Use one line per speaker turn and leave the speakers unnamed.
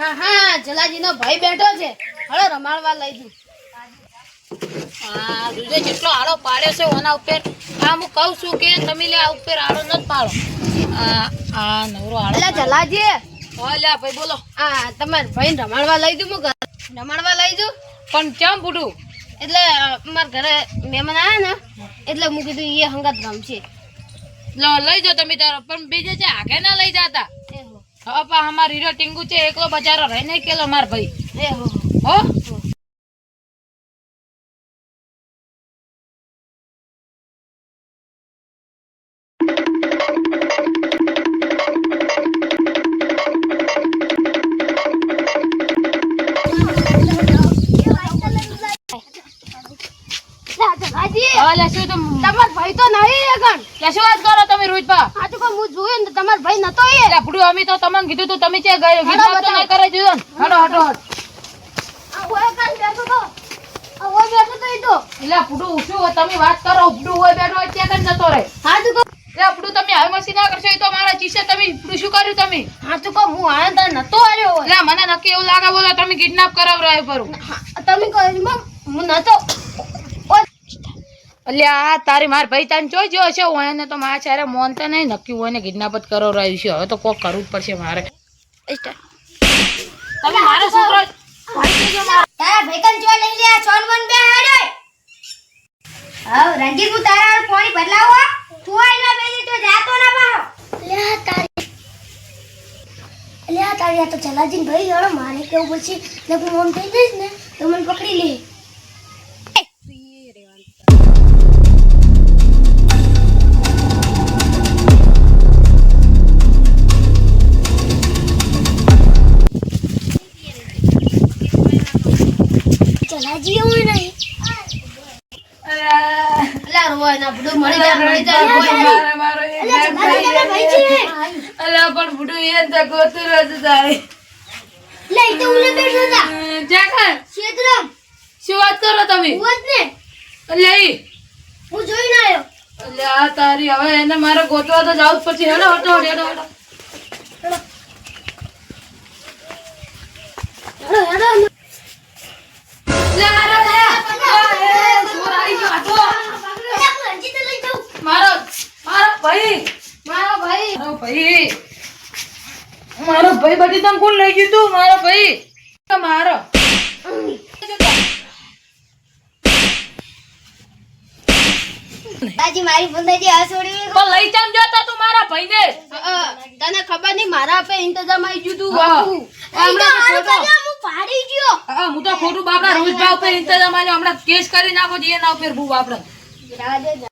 હા હા જલાજીનો ભાઈ બેઠો છે હળો રમાડવા લઈ દઉં
હા જોજે કેટલો આળો પાડ્યો છે ઓના ઉપર આ હું કહું છું કે તમે લે આ ઉપર આળો ન પાડો આ નવરો આળો
એટલે જલાજી
લ્યા ભાઈ બોલો
આ તમાર ભાઈ રમાડવા લઈ દઉં હું રમાડવા લઈ દઉં
પણ કેમ બુડું
એટલે મારા ઘરે મહેમાન આવ્યા ને એટલે હું કીધું એ હંગાત રમશે
લઈ જાઓ તમે તારો પણ બીજે છે આગે ના લઈ જાતા હા પા અમાર હીરો ટીંગુ છે એકલો બજારો રહી નહીં કેલો માર ભાઈ હો
તમાર ભાઈ તો નહીં ગણ
શું વાત કરો તમે રોજપા
આ તો હું જોયું ને તમાર ભાઈ નતો એ
બુડું અમે તો તમને કીધું તું તમે છે ગયો ગીત નહીં કરે દીધો હટો હટો હટ
આ ઓય કાન બેઠો તો આ ઓય બેઠો તો ઈ તો
એટલે બુડું શું તમે વાત કરો બુડું હોય બેઠો હોય ત્યાં કઈ જતો રહે
હા તો
એટલે બુડું તમે હવે મસ્તી ના કરશો એ તો મારા ચીસે તમે બુડું શું કર્યું તમે
હા તો હું આયા તા નતો આવ્યો હોય
એટલે મને નક્કી એવું લાગે બોલો તમે કિડનેપ કરાવરાય પરું
તમે કહો હું નતો
અલ્યા તારી માર ભાઈ તને જોઈ જો છે હોય ને તો મારા ચારે મોન તો નહીં નક્કી હોય ને કિડનેપ જ કરાવરાયું છે હવે તો કોક કરવું જ પડશે મારે તમે મારો છોકરો
તારા ભેકન જો લઈ લે છોન મન બે હેડે હાવ રંજીત હું તારા પાણી બદલાવો તું આઈ ના બેસી તો જાતો ના પાહો લે તારી તો ચલાજીન ભાઈ હળો મારે કેવું પછી ને હું ઓમ થઈ જઈશ ને તો મને પકડી લે ચલાજી એવું નહીં અલા રોય ના બડું મળી જાય
મારો
અલા ચલાજી ભાઈ છે
અલ્યા પણ બુડું એ તો ગોતું રહ્યું તારે
લે ઈ તો ઉલે બેઠો હતા
જાખા
ક્ષેત્રમ
શું વાત કરો તમે
હોત ને
અલ્યા ઈ
હું જોઈને આવ્યો
અલ્યા તારી હવે એને મારે ગોતવા તો જાવું જ પડશે હેડો હટો હેડો હેડો
હેડો હેડો
મારો ભાઈ બધી તમ કોણ લઈ ગયું તું મારો ભાઈ મારો
દાદી મારી બંદાજી આ છોડી
તો લઈ જામ જતા તું મારા ભાઈને
તને ખબર નહીં મારા આપે ઇંતજામ આવી ગયું તું
હમણાં
હું પાડી ગયો
હું તો ખોટું બાપડા રોજ ભાવ પે ઇંતજામ આવ્યો હમણાં કેસ કરી નાખો જે ના ઉપર બહુ બાપડા